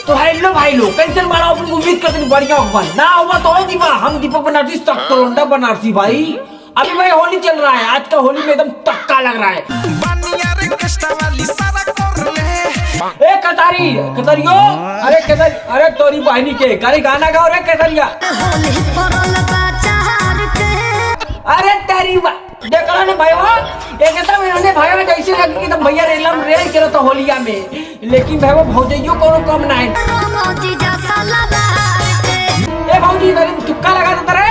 तो हेलो भाई लोग, कैसे मारा अपन उम्मीद करते हैं बढ़िया होगा ना होगा तो है दीपा। हम दीपक बनारसी सख्तोंडा बनारसी भाई। अभी भाई होली चल रहा है, आज का होली में एकदम तक्का लग रहा है। ए कतारी कतरियो, अरे कतर, अरे तोरी बहनी के करे गाना गाओ रे कतरिया। अरे तेरी देखला ने भाई वो एक एकदम इन्होंने भाई जैसे लगी कि एकदम भैया रेलम रेल चलो तो होलिया में, लेकिन भाई वो भौजइयो कोनो कम ना है। ए भौजी इधर तुक्का लगा देता रे।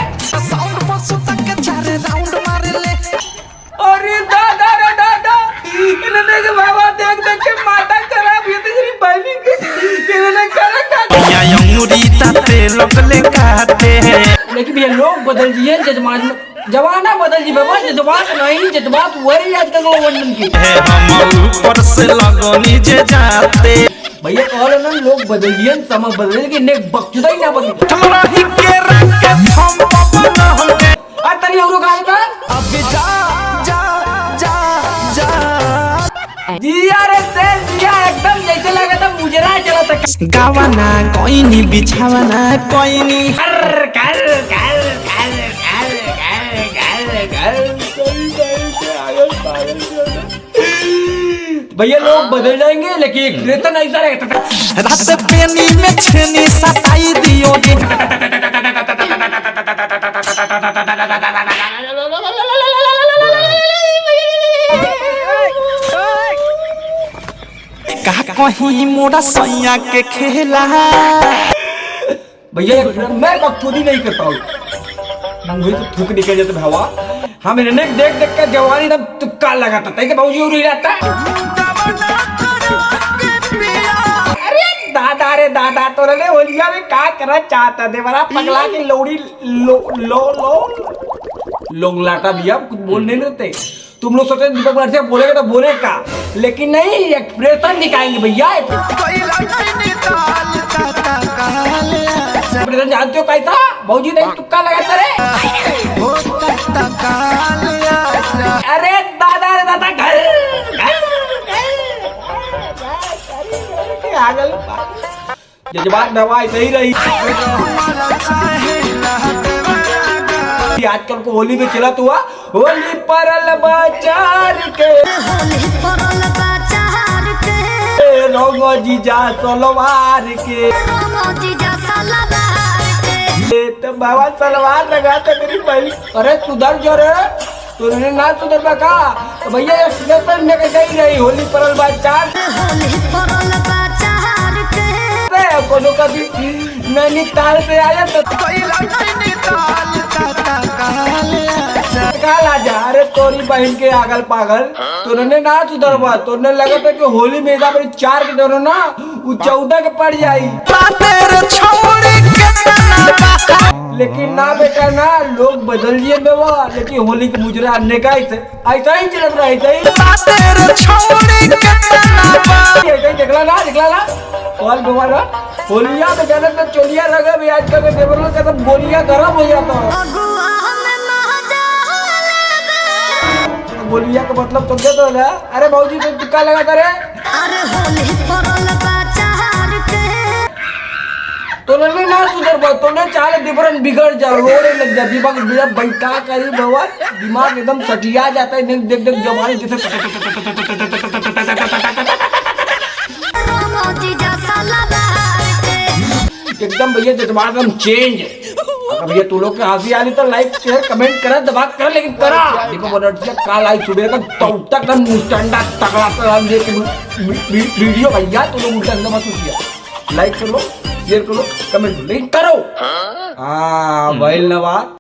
अरे दादा रे दादा, इन्होंने के बाबा देख देख के माता खराब ये तेरी बहनी के इन्होंने कर या अंगूरी ताते लगले काटे। लेकिन ये लोग बदल दिए जजमान, जमाना बदल जी बाबा, जज्बात नहीं जज्बात वही आजकल वो वर्णन की हम ऊपर से लगनी जे जाते भैया कहलो ना लोग बदल दिए, समय बदल के ने बकचुदा ही ना बदल हमरा ही के रख के हम पापा हो गए। आ तरी औरो गाय का अब जा जा जा जा जी अरे से दिया एकदम जैसे लगा था मुजरा चला था गावाना कोई नहीं बिछावाना कोई नहीं कर कर कर भैया लोग बदल जाएंगे लेकिन एक वेतन ऐसा रहेगा। रात पेनी में छेनी सताई दियोगे कहीं मोड़ा सैया के खेला। भैया मैं बकचोदी नहीं करता हूँ, मुझे तो थूक निकल जाते भावा। हम इन्हें देख देख कर जवानी एकदम तुक्का लगाता था कि भाजी उड़ जाता। अरे दादा रे दादा, तो रे होलिया में क्या करना चाहता थे बड़ा पगला के लोड़ी लोंगलाटा भैया कुछ बोलने नहीं देते। तुम लोग सोचते दीपक बनारसी बोलेगा तो बोले का, लेकिन नहीं एक्सप्रेशन दिखाएंगे भैया। जानते हो कैसा भौजी नहीं तुक्का लगाता रे। अरे दादा रे दादा घर जज्बात दवाई सही रही। आजकल को होली में चला हुआ होली परल बाजार के रंगो जीजा सलवार के तो बाबा सलवार लगा तो मेरी पहली। अरे सुधर जो रे, तूने ना सुधर का तो भैया ये सुधर में कहीं रही होली परल बाजार कोनो कभी नैनीताल से आया तो जा। अरे तोरी बहन के आगल पागल तूने ना सुधरवा, तूने लगा था कि होली में मेरी 4 के दोनों ना वो 14 के पड़ जाई। लेकिन ना बेटा ना लोग बदल दिए बेवा, लेकिन होली के मुजरा अन्य का ऐसा ही चल रहा है। देखला ना कॉल बेवा होलिया में जाने तो चोलिया लगा भी आजकल के देवरों का सब गोलियां गरम हो जाता है। गोलियां का मतलब समझे तो ना। अरे भौजी तो टिक्का लगा करे तो नहीं ना सुधर बा, तो ने चाले डिफरेंट बिगड़ जा रोने लग जा दिमाग मेरा बैठा करी बाबा, दिमाग एकदम सटिया जाता है। देख देख जवानी जैसे एकदम भैया जज्बात एकदम चेंज है। अगर भैया तू लोग के हंसी आ रही तो लाइक शेयर कमेंट करा दबा कर, लेकिन करा देखो बनारसी का लाइक सुबह का तो तक हम मुस्टंडा तगड़ा कर देख वीडियो भैया तू लोग उल्टा मत किया। लाइक करो शेयर करो कमेंट नहीं करो। हाँ भाई नवाज।